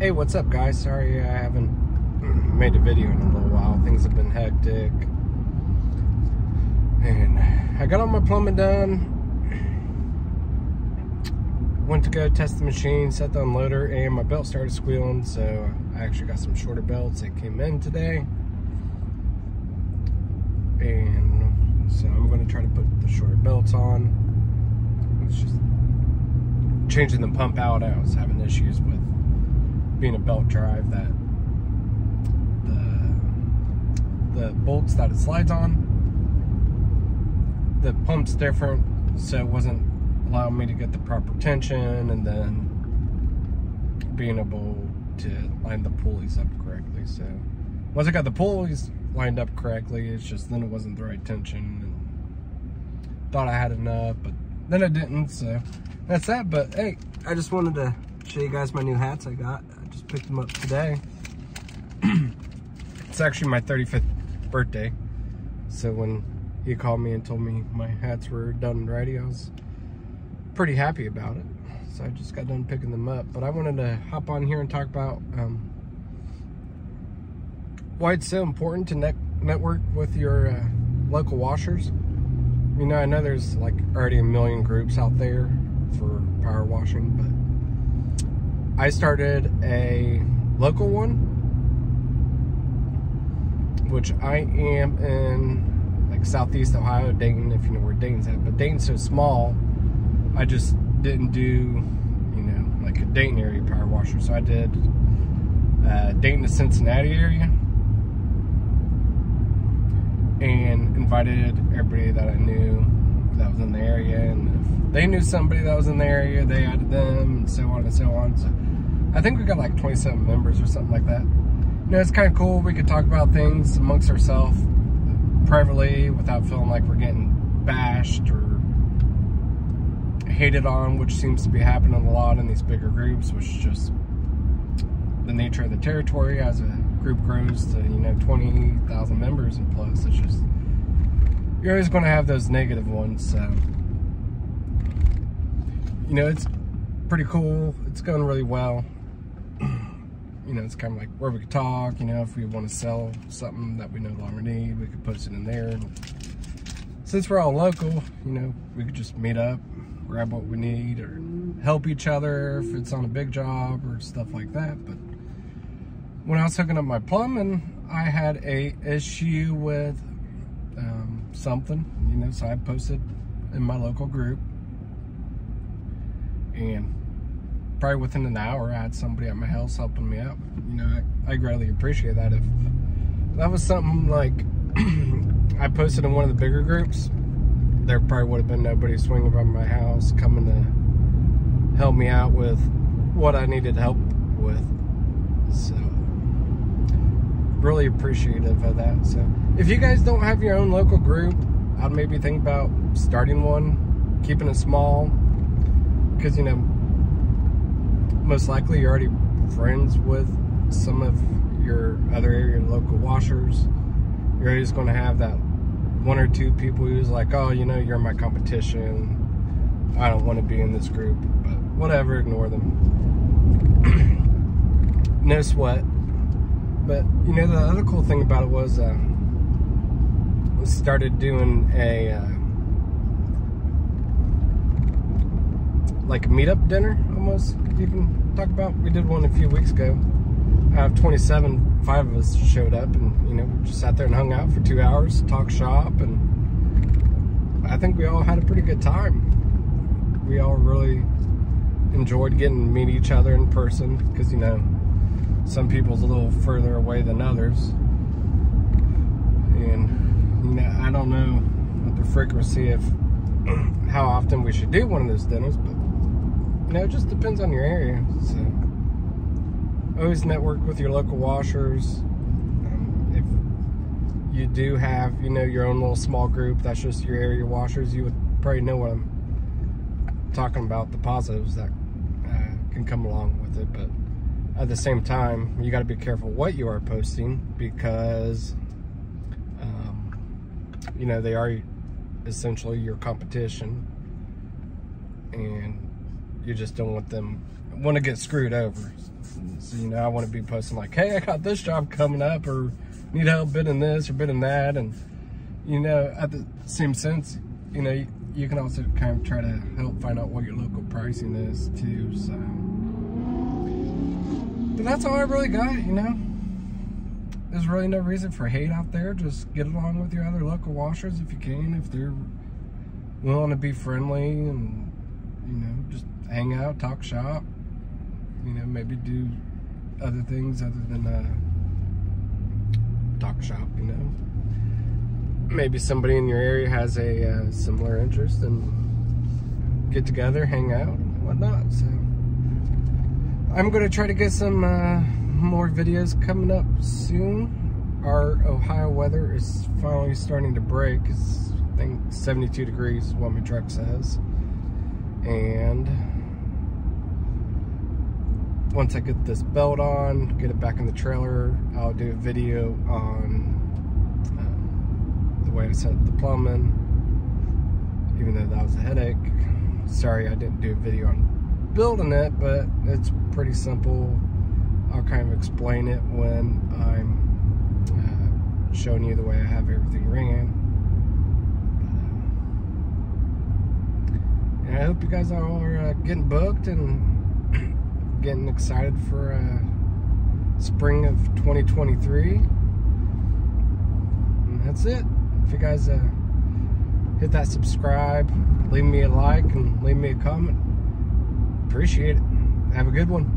Hey, what's up, guys? Sorry I haven't made a video in a little while. Things have been hectic. And I got all my plumbing done. Went to go test the machine, set the unloader, and my belt started squealing, so I actually got some shorter belts that came in today. And so I'm going to try to put the shorter belts on. It's just changing the pump out. I was having issues with being a belt drive that the bolts that it slides on, the pump's different, so it wasn't allowing me to get the proper tension, and then being able to line the pulleys up correctly. So once I got the pulleys lined up correctly, it's just then it wasn't the right tension, and thought I had enough, but then I didn't. So that's that. But hey, I just wanted to show you guys my new hats I got. I just picked them up today. It's actually my 35th birthday, so when he called me and told me my hats were done and ready, I was pretty happy about it. So I just got done picking them up. But I wanted to hop on here and talk about why it's so important to network with your local washers. You know, I know there's like already a million groups out there for power washing, but I started a local one, which I am in like Southeast Ohio, Dayton, if you know where Dayton's at. But Dayton's so small, I just didn't do, you know, like a Dayton area power washer. So I did Dayton to Cincinnati area, and invited everybody that I knew that was in the area, and if they knew somebody that was in the area, they added them, and so on and so on. So I think we got like 27 members or something like that. You know, it's kind of cool. We could talk about things amongst ourselves privately without feeling like we're getting bashed or hated on, which seems to be happening a lot in these bigger groups, which is just the nature of the territory. As a group grows to, you know, 20,000 members and plus, it's just, you're always going to have those negative ones. So, you know, it's pretty cool. It's going really well. You know, it's kind of like where we could talk, you know, if we want to sell something that we no longer need, we could post it in there. And since we're all local, you know, we could just meet up, grab what we need, or help each other if it's on a big job or stuff like that. But when I was hooking up my plumbing, I had a issue with something, you know, so I posted in my local group, and probably within an hour, I had somebody at my house helping me out. You know, I greatly appreciate that. If that was something like I posted in one of the bigger groups, there probably would have been nobody swinging by my house coming to help me out with what I needed help with. So really appreciative of that. So if you guys don't have your own local group, I'd maybe think about starting one, keeping it small, because, you know, most likely you're already friends with some of your other area local washers. You're always going to have that one or two people who's like, oh, you know, you're my competition, I don't want to be in this group, but whatever, ignore them. No sweat. But, you know, the other cool thing about it was we started doing a like a meetup dinner, almost, you can talk about. We did one a few weeks ago. Out of 27, 5 of us showed up, and, you know, we just sat there and hung out for 2 hours, talked shop, and I think we all had a pretty good time. We all really enjoyed getting to meet each other in person, because, you know, some people's a little further away than others. And, you know, I don't know the frequency of how often we should do one of those dinners, but, you know, it just depends on your area. So always network with your local washers. If you do have, you know, your own little small group that's just your area washers, you would probably know what I'm talking about, the positives that can come along with it. But at the same time, you got to be careful what you are posting, because you know, they are essentially your competition, and you just don't want them want to get screwed over. So, you know, I want to be posting like, hey, I got this job coming up, or need help bidding this or bidding that. And, you know, at the same sense, you know, you can also kind of try to help find out what your local pricing is too. So, but that's all I really got, you know. There's really no reason for hate out there. Just get along with your other local washers if you can, if they're willing to be friendly, and, you know, just hang out, talk shop, you know, maybe do other things other than talk shop, you know. Maybe somebody in your area has a similar interest, and get together, hang out, and whatnot. So I'm going to try to get some more videos coming up soon. Our Ohio weather is finally starting to break. It's, I think, 72 degrees is what my truck says. And once I get this belt on, get it back in the trailer, I'll do a video on the way I set up the plumbing, even though that was a headache. Sorry I didn't do a video on building it, but it's pretty simple. I'll kind of explain it when I'm showing you the way I have everything ringing. And I hope you guys all are getting booked and getting excited for spring of 2023. And that's it. If you guys hit that subscribe, leave me a like, and leave me a comment, appreciate it. Have a good one.